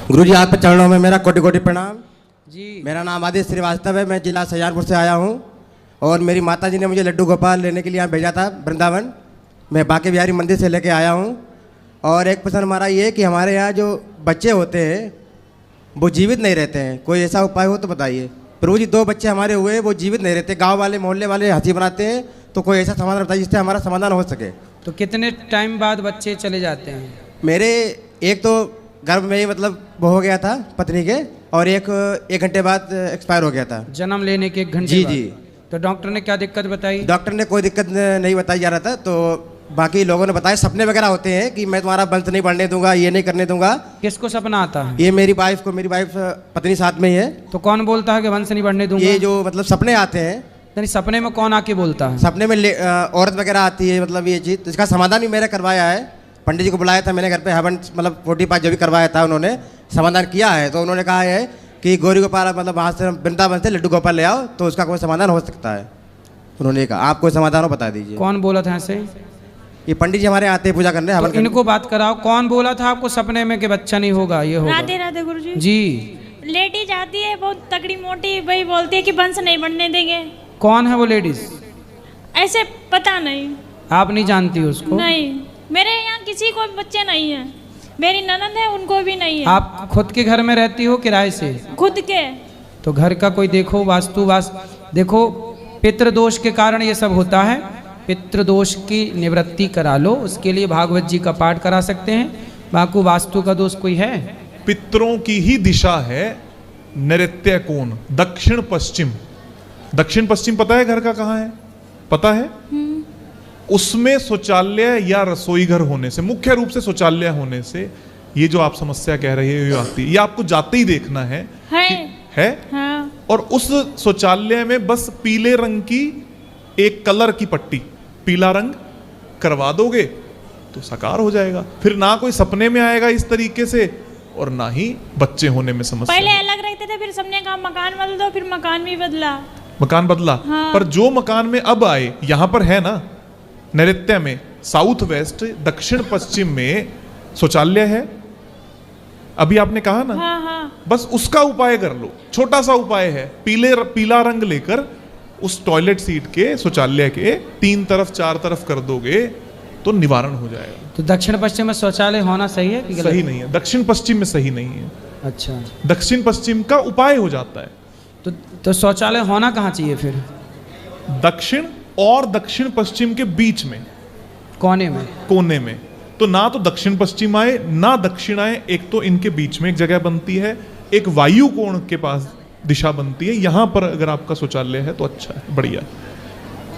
गुरुजी आपके चरणों में मेरा कोटि कोटि प्रणाम जी। मेरा नाम आदित्य श्रीवास्तव है। मैं जिला सजानपुर से आया हूँ और मेरी माता जी ने मुझे लड्डू गोपाल लेने के लिए यहाँ भेजा था वृंदावन। मैं बांके बिहारी मंदिर से लेके आया हूँ। और एक प्रश्न हमारा ये है कि हमारे यहाँ जो बच्चे होते हैं वो जीवित नहीं रहते हैं, कोई ऐसा उपाय हो तो बताइए। प्रभु जी 2 बच्चे हमारे हुए वो जीवित नहीं रहते, गाँव वाले मोहल्ले वाले हंसी बनाते हैं, तो कोई ऐसा समाधान बताइए जिससे हमारा समाधान हो सके। तो कितने टाइम बाद बच्चे चले जाते हैं? मेरे एक तो गर्भ में ही मतलब वो हो गया था पत्नी के, और एक घंटे बाद एक्सपायर हो गया था। जन्म लेने के 1 घंटे जी बाद? जी। तो डॉक्टर ने क्या दिक्कत बताई? डॉक्टर ने कोई दिक्कत नहीं बताई जा रहा था, तो बाकी लोगों ने बताया सपने वगैरह होते हैं कि मैं तुम्हारा वंश नहीं बढ़ने दूंगा, ये नहीं करने दूंगा। किसको सपना आता है? ये मेरी वाइफ पत्नी साथ में ही है। तो कौन बोलता है कि वंश नहीं बढ़ने दूंगा? ये जो मतलब सपने आते हैं। नहीं, सपने में कौन आके बोलता है? सपने में औरत वगैरह आती है, मतलब ये चीज़। इसका समाधान भी मैंने करवाया है, पंडित जी को बुलाया था मैंने घर पे, हवन मतलब 45 जो भी करवाया था उन्होंने समाधान किया है। तो उन्होंने कहा है कि गौरी गोपाल मतलब वहाँ से वृंदावन से लड्डू गोपाल ले आओ तो उसका कोई समाधान हो सकता है। उन्होंने कहा आप कोई समाधान हो बता दीजिए। कौन बोला था ऐसे? ये पंडित जी हमारे आते हैं पूजा करने, हवन तो इनको बात कराओ, कौन बोला था आपको सपने में कि बच्चा नहीं होगा, ये होगा? राधे राधे गुरुजी। जी। लेडी जाती है बहुत तगड़ी मोटी, वही बोलती है कि वंश नहीं बढ़ने देंगे। कौन है वो लेडीज? ऐसे पता नहीं। आप नहीं जानती उसको? नहीं, मेरे यहाँ किसी को बच्चे नहीं है। मेरी ननद है उनको भी नहीं है। आप खुद के घर में रहती हो किराए से? खुद के। तो घर का कोई देखो, देखो पितृदोष के कारण ये सब होता है। पितृदोष की निवृत्ति करा लो, उसके लिए भागवत जी का पाठ करा सकते हैं। बाकी वास्तु का दोष कोई है? पितरों की ही दिशा है नैऋत्य कोण, दक्षिण पश्चिम। दक्षिण पश्चिम पता है घर का कहाँ है? पता है? उसमें शौचालय या रसोई घर होने से, मुख्य रूप से शौचालय होने से ये जो आप समस्या कह रहे हो ये आती है। ये आपको जाते ही देखना है। है? हाँ। और उस शौचालय में बस पीले रंग की एक कलर की पट्टी, पीला रंग करवा दोगे तो साकार हो जाएगा। फिर ना कोई सपने में आएगा इस तरीके से और ना ही बच्चे होने में समस्या। पहले अलग रहते थे, फिर सबने कहा मकान बदल दो, फिर मकान भी बदला। मकान बदला। हाँ। पर जो मकान में अब आए, यहां पर है ना नैऋत्य में, साउथ वेस्ट दक्षिण पश्चिम में शौचालय है। अभी आपने कहा ना। हाँ हाँ। बस उसका उपाय कर लो, छोटा सा उपाय है। पीला रंग लेकर उस टॉयलेट सीट के शौचालय के 3 तरफ 4 तरफ कर दोगे तो निवारण हो जाएगा। तो दक्षिण पश्चिम में शौचालय होना सही है कि गलत? सही नहीं है, दक्षिण पश्चिम में सही नहीं है। अच्छा, दक्षिण पश्चिम का उपाय हो जाता है। तो शौचालय होना कहाँ चाहिए फिर? दक्षिण और दक्षिण पश्चिम के बीच में, कोने में, कोने में। तो ना तो दक्षिण पश्चिम आए ना दक्षिण आए, एक तो इनके बीच में एक जगह बनती है, एक वायु कोण के पास दिशा बनती है। यहां पर अगर आपका शौचालय है तो अच्छा है, बढ़िया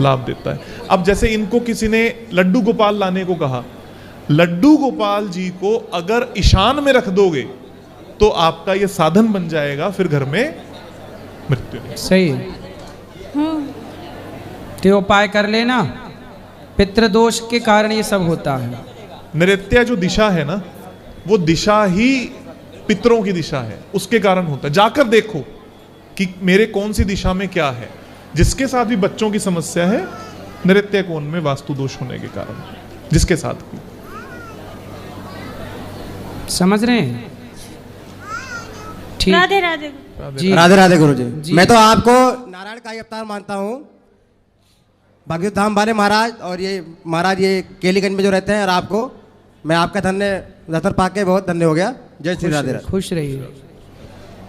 लाभ देता है। अब जैसे इनको किसी ने लड्डू गोपाल लाने को कहा, लड्डू गोपाल जी को अगर ईशान में रख दोगे तो आपका ये साधन बन जाएगा, फिर घर में मृत्यु नहीं। सही है। तो उपाय कर लेना, पितृदोष के कारण ये सब होता है। नैऋत्य जो दिशा है ना, वो दिशा ही पितरों की दिशा है, उसके कारण होता है। जाकर देखो कि मेरे कौन सी दिशा में क्या है। जिसके साथ भी बच्चों की समस्या है नैऋत्य कोण में वास्तु दोष होने के कारण, जिसके साथ भी। समझ रहे हैं? ठीक। राधे राधे जी। राधे राधे गुरु जी। मैं तो आपको नारायण का ही अवतार मानता हूँ, भागवत धाम वाले महाराज, और ये महाराज ये केलीगंज में जो रहते हैं। और आपको मैं आपका दर्शन पाके बहुत धन्य हो गया। जय श्री राधे राधे। खुश रहिए।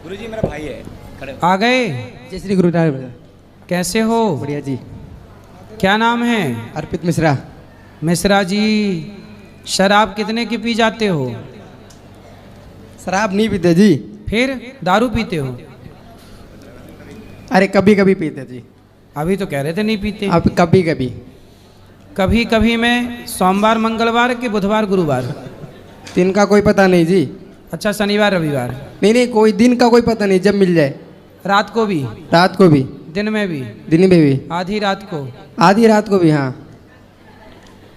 गुरु जी मेरा भाई है, खड़े आ गए? जय श्री गुरु नारायण। कैसे हो? बढ़िया जी। क्या नाम है? अर्पित मिश्रा। मिश्रा जी, शराब कितने की पी जाते हो? शराब नहीं पीते जी। फिर दारू पीते हो? अरे कभी कभी पीते जी। अभी तो कह रहे थे नहीं पीते। अब कभी कभी। कभी कभी में सोमवार मंगलवार के बुधवार गुरुवार? दिन का कोई पता नहीं जी। अच्छा, शनिवार रविवार? नहीं, कोई दिन का कोई पता नहीं, जब मिल जाए। रात को भी? रात को भी। दिन में भी? दिन में भी। आधी रात को? आधी रात को भी। हाँ,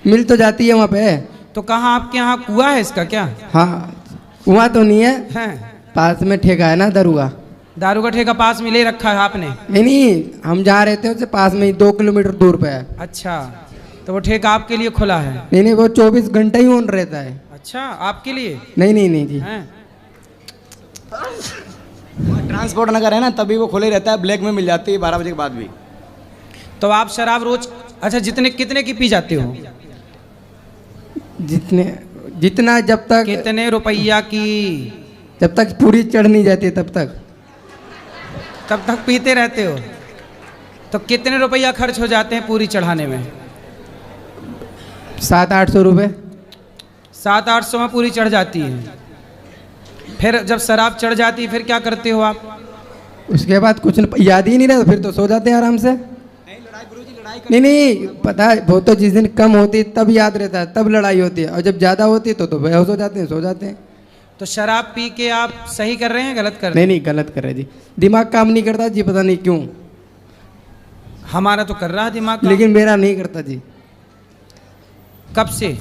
मिल तो जाती है वहाँ पे। तो कहाँ आपके यहाँ कुआं है इसका क्या? हाँ, वहाँ तो नहीं है, हैं? पास में ठेका है ना दारुआ। दारू का ठेका पास में ले रखा है आपने? नहीं, हम जहाँ रहते हैं उससे पास में ही 2 किलोमीटर दूर पे है। अच्छा, तो वो ठेका आपके लिए खुला है? नहीं, वो 24 घंटे ही ऑन रहता है। अच्छा, आपके लिए? नहीं जी। हैं? ट्रांसपोर्ट नगर है ना, तभी वो खुले रहता है, ब्लैक में मिल जाती है 12 बजे के बाद भी। तो आप शराब रोज, अच्छा जितने कितने की पी जाते हो? जितना जब तक कितने रुपया की? जब तक पूरी चढ़ नहीं जाती तब तक पीते रहते हो। तो कितने रुपया खर्च हो जाते हैं पूरी चढ़ाने में? 700-800 रुपये। 700-800 में पूरी चढ़ जाती है। फिर जब शराब चढ़ जाती है फिर क्या करते हो आप? उसके बाद कुछ याद ही नहीं रहता, फिर तो सो जाते हैं आराम से। नहीं पता है, वो तो जिस दिन कम होती है तब याद रहता है, तब लड़ाई होती है, और जब ज़्यादा होती है तो बेहोश हो जाते हैं, सो जाते हैं। तो शराब पी के आप सही कर रहे हैं गलत कर रहे हैं? नहीं गलत कर रहे जी, दिमाग काम नहीं करता जी, पता नहीं क्यों। हमारा तो कर रहा है दिमाग काम। लेकिन मेरा नहीं करता जी। कब से?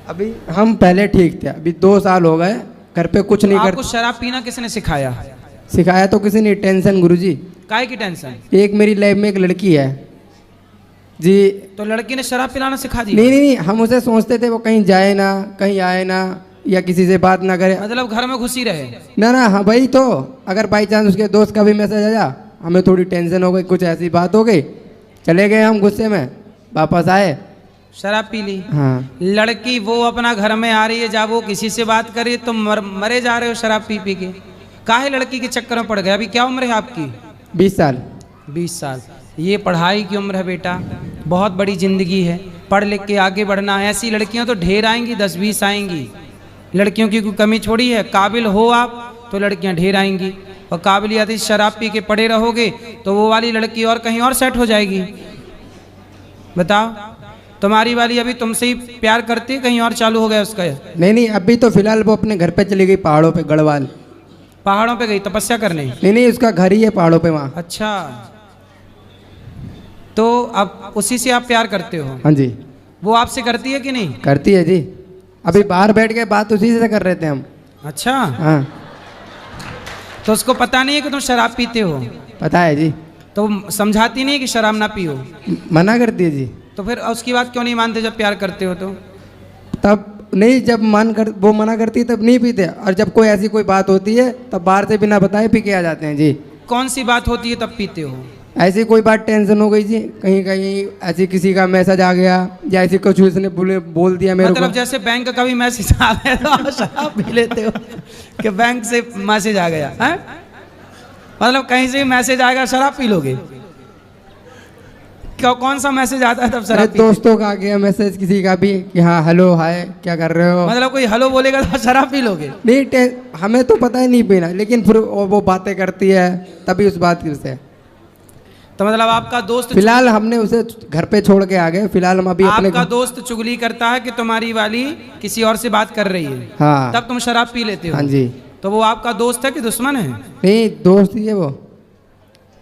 अभी हम पहले ठीक थे, अभी 2 साल हो गए घर पे कुछ नहीं आपको करते। शराब पीना किसने सिखाया? सिखाया तो किसी ने, टेंशन गुरुजी। काहे की टेंशन? एक मेरी लाइफ में एक लड़की है जी। तो लड़की ने शराब पिलाना सिखा दी? नहीं, हम उसे सोचते थे वो कहीं जाए ना, कहीं आए ना, या किसी से बात ना करे, मतलब घर में घुसी रहे? ना हाँ भाई, तो अगर बाई चांस उसके दोस्त का भी मैसेज आया, हमें थोड़ी टेंशन हो गई, कुछ ऐसी बात हो गई, चले गए हम गुस्से में, वापस आए शराब पी ली। हाँ। लड़की वो अपना घर में आ रही है, जब वो किसी से बात करे तो मरे जा रहे हो शराब पी पी के। काहे लड़की के चक्कर में पड़ गए? अभी क्या उम्र है आपकी? 20 साल। 20 साल। ये पढ़ाई की उम्र है बेटा, बहुत बड़ी ज़िंदगी है, पढ़ लिख के आगे बढ़ना है। ऐसी लड़कियां तो ढेर आएंगी, 10-20 आएंगी। लड़कियों की कोई कमी छोड़ी है? काबिल हो आप तो लड़कियां ढेर आएंगी, और काबिलियत शराब पी के पड़े रहोगे तो वो वाली लड़की और कहीं और सेट हो जाएगी। बताओ, तुम्हारी वाली अभी तुमसे ही प्यार करती है, कहीं और चालू हो गया उसका? नहीं, अभी तो फिलहाल वो अपने घर पे चली गई, पहाड़ों पे, गढ़वाल। पहाड़ों पे गई तपस्या करने? नहीं, उसका घर ही है पहाड़ों पे वहाँ। अच्छा, तो अब उसी से आप प्यार करते हो? हाँ जी। वो आपसे करती है कि नहीं? करती है जी, अभी बाहर बैठ के बात उसी से कर रहे थे हम। अच्छा। हाँ। तो उसको पता नहीं है कि तुम शराब पीते हो? पता है जी। तो समझाती नहीं कि शराब ना पियो? मना करती है जी। तो फिर उसकी बात क्यों नहीं मानते जब प्यार करते हो तो? तब नहीं, जब वो मना करती है तब नहीं पीते, और जब कोई ऐसी कोई बात होती है तब बाहर से बिना बताए पी के आ जाते हैं जी। कौन सी बात होती है तब पीते हो? ऐसी कोई बात, टेंशन हो गई जी, कहीं ऐसी किसी का मैसेज आ गया, या ऐसी कुछ उसने बोल दिया मेरे मतलब को। जैसे बैंक का भी मैसेज आ गया तो आप शराब पी लेते हो कि बैंक से मैसेज आ गया है? मतलब कहीं से भी मैसेज आएगा शराब पी लोगे? कौन सा मैसेज आता है तब शराब पीते? दोस्तों का आ गया मैसेज, किसी का भी, कि हाँ हेलो हाय क्या कर रहे हो। मतलब कोई हेलो बोलेगा तो शराब पी लोगे? नहीं, हमें तो पता ही नहीं पीना, लेकिन फिर वो बातें करती है तभी उस बात से। तो मतलब आपका दोस्त, फिलहाल हमने उसे घर पे छोड़ के आ गए, फिलहाल हम अभी अपने आपका दोस्त चुगली करता है कि तुम्हारी वाली किसी और से बात कर रही है, हाँ, तब तुम शराब पी लेते हो? हाँ जी। तो वो आपका दोस्त है कि दुश्मन है? नहीं, दोस्त ही है वो।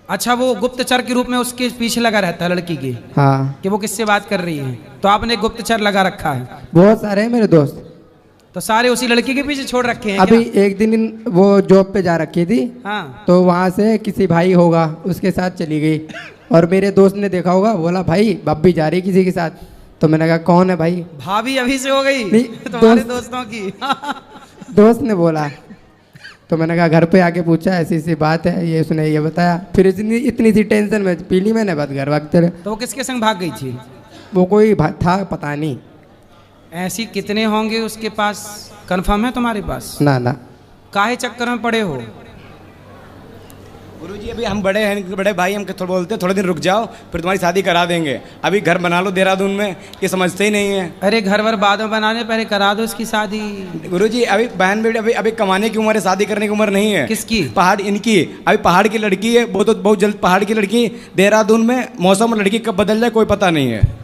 अच्छा, वो गुप्तचर के रूप में उसके पीछे लगा रहता है लड़की के, हाँ, कि वो किससे बात कर रही है, तो आपने गुप्तचर लगा रखा है? बहुत सारे हैं मेरे दोस्त। तो सारे उसी लड़की के पीछे छोड़ रखे हैं अभी क्या? एक दिन वो जॉब पे जा रखी थी, हाँ। तो वहाँ से किसी भाई होगा उसके साथ चली गई, और मेरे दोस्त ने देखा होगा, बोला भाई भाभी जा रही किसी के साथ। तो मैंने कहा कौन है भाई? भाभी अभी से हो गई नहीं, तुम्हारे दोस्तों की? दोस्त ने बोला, तो मैंने कहा घर पे आके पूछा, ऐसी ऐसी बात है, ये उसने ये बताया। फिर इतनी सी टेंशन में पी ली मैंने, बात घर भागते रहे। तो वो किसके संग भाग गई थी? वो कोई था, पता नहीं। ऐसी कितने होंगे उसके पास? कंफर्म है तुम्हारे पास? ना। काहे चक्कर में पड़े हो? गुरुजी अभी हम बड़े हैं, बड़े भाई, हम थोड़ा बोलते हैं थोड़े दिन रुक जाओ फिर तुम्हारी शादी करा देंगे, अभी घर बना लो देहरादून में, ये समझते ही नहीं है। अरे घर वर बाद में बनाने, पहले करा दो इसकी शादी। गुरुजी अभी बहन बेटी अभी कमाने की उम्र है, शादी करने की उम्र नहीं है। किसकी? पहाड़ इनकी, अभी पहाड़ की लड़की है, वो तो बहुत जल्द पहाड़ की लड़की, देहरादून में मौसम और लड़की कब बदल जाए कोई पता नहीं है,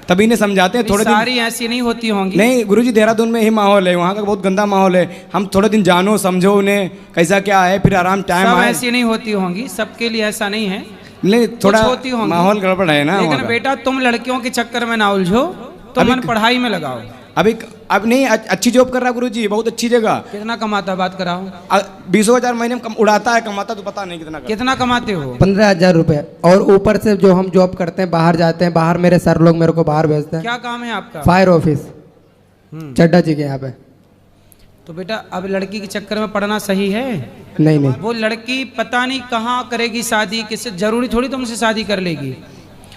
तभी ने समझाते हैं थोड़े दिन। सारी ऐसी नहीं होती होंगी। नहीं गुरुजी, देहरादून में ही माहौल है, वहाँ का बहुत गंदा माहौल है, हम थोड़े दिन जानो समझो उन्हें कैसा क्या है, फिर आराम टाइम सब आए। ऐसी नहीं होती होंगी, सबके लिए ऐसा नहीं है, नहीं थोड़ा होती होंगी, माहौल गड़बड़ है ना। लेकिन बेटा तुम लड़कियों के चक्कर में ना उलझो, तुम मन पढ़ाई में लगाओ। अब नहीं, अच्छी जॉब कर रहा गुरुजी, बहुत अच्छी जगह। कितना कमाता है बात कराओ? 20,000 महीने में उड़ाता है, कमाता तो पता नहीं कितना कमाते हो? 15,000 रुपये, और ऊपर से जो हम जॉब करते हैं, बाहर जाते हैं, बाहर मेरे सर लोग मेरे को बाहर भेजते हैं। क्या काम है आपका? फायर ऑफिस, चड्डा जी के यहाँ पे। तो बेटा अब लड़की के चक्कर में पड़ना सही है? नहीं नहीं वो लड़की पता नहीं कहाँ करेगी शादी, किससे, जरूरी थोड़ी तुमसे शादी कर लेगी।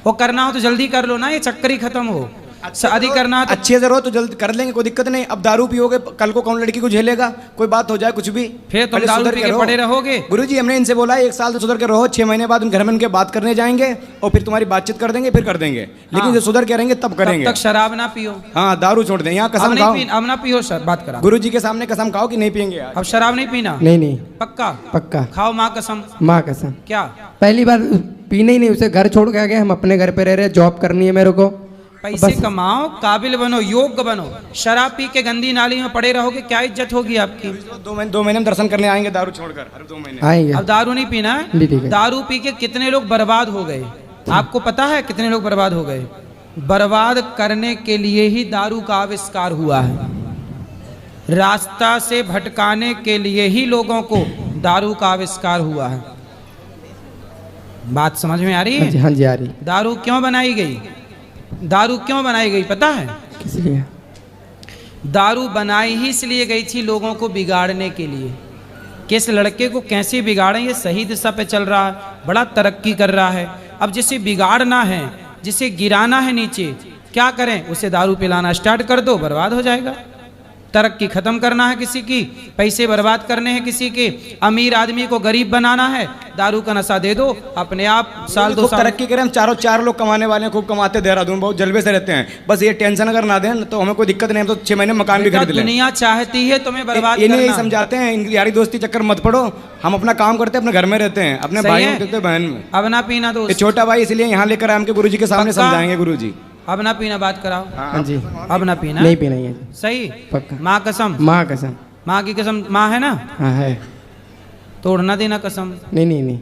वो करना हो तो जल्दी कर लो ना, ये चक्कर ही खत्म हो। शादी करना है तो अच्छे से रहो तो जल्द कर लेंगे, कोई दिक्कत नहीं। अब दारू पियोगे कल को कौन लड़की को झेलेगा, कोई बात हो जाए कुछ भी, फिर तुम पहले दारू सुधर पी के के रहो। पड़े रहोगे। गुरुजी हमने इनसे बोला है 1 साल तो सुधर के रहो, 6 महीने बाद उन घर में उनके बात करने जाएंगे और फिर तुम्हारी बातचीत कर देंगे, फिर कर देंगे। लेकिन हाँ। जो सुधर के रहेंगे तब करेंगे। तब तक शराब ना पियो। हाँ दारू छोड़ दें, यहाँ अब कसम नहीं खाओ, अब ना पियो, बात करा। गुरुजी के सामने कसम खाओ कि नहीं पियेंगे आज। अब शराब नहीं पीना? नहीं नहीं पक्का? पक्का। खाओ माँ कसम। माँ कसम। क्या? पहली बार पीने ही नहीं, उसे घर छोड़ के आ गए, हम अपने घर पे रह रहे, जॉब करनी है मेरे को। पैसे बस। कमाओ, काबिल बनो, योग्य बनो। शराब पी के गंदी नाली में पड़े रहोगे, क्या इज्जत होगी आपकी? 2 महीने में दर्शन करने आएंगे दारू छोड़कर, हर 2 महीने। आएंगे। अब दारू नहीं पीना है? नहीं, ठीक है। दारू पी के कितने लोग बर्बाद हो गए, आपको पता है कितने लोग बर्बाद हो गए? बर्बाद करने के लिए ही दारू का आविष्कार हुआ है। रास्ता से भटकाने के लिए ही लोगों को दारू का आविष्कार हुआ है। बात समझ में आ रही है? हाँ जी आ रही। दारू क्यों बनाई गई? दारू क्यों बनाई गई पता है? किस लिए? दारू बनाई ही इसलिए गई थी लोगों को बिगाड़ने के लिए, कि इस लड़के को कैसे बिगाड़ें, ये सही दिशा पे चल रहा है, बड़ा तरक्की कर रहा है। अब जिसे बिगाड़ना है, जिसे गिराना है नीचे, क्या करें? उसे दारू पिलाना स्टार्ट कर दो, बर्बाद हो जाएगा। तरक्की खत्म करना है किसी की, पैसे बर्बाद करने हैं किसी के, अमीर आदमी को गरीब बनाना है, दारू का नशा दे दो, अपने आप साल 2 खूब साल तरक्की करें। हम 4 लोग कमाने वाले हैं, खूब कमाते, देहरादून बहुत जलवे से रहते हैं। बस ये टेंशन अगर ना दें तो हमें कोई दिक्कत नहीं, हम तो 6 महीने में मकान भी खरीद लें। दुनिया चाहती है तुम्हें बर्बाद इन्हें यही करना। समझाते हैं, इनकी यारी दोस्ती चक्कर मत पड़ो, हम अपना काम करते हैं, अपने घर में रहते हैं, अपने सही भाइयों है? के बहन में। अब ना पीना ये दोस्त, छोटा भाई इसलिए यहाँ लेकर आए, हमके गुरुजी के सामने पक्का? समझाएंगे गुरुजी। अब ना पीना, बात कराओ। हाँ जी। अब ना पीना, नहीं पीना है। सही? पक्का। माँ कसम। माँ कसम। माँ की कसम, माँ है ना? हाँ है। तोड़ ना देना कसम। नहीं नहीं नहीं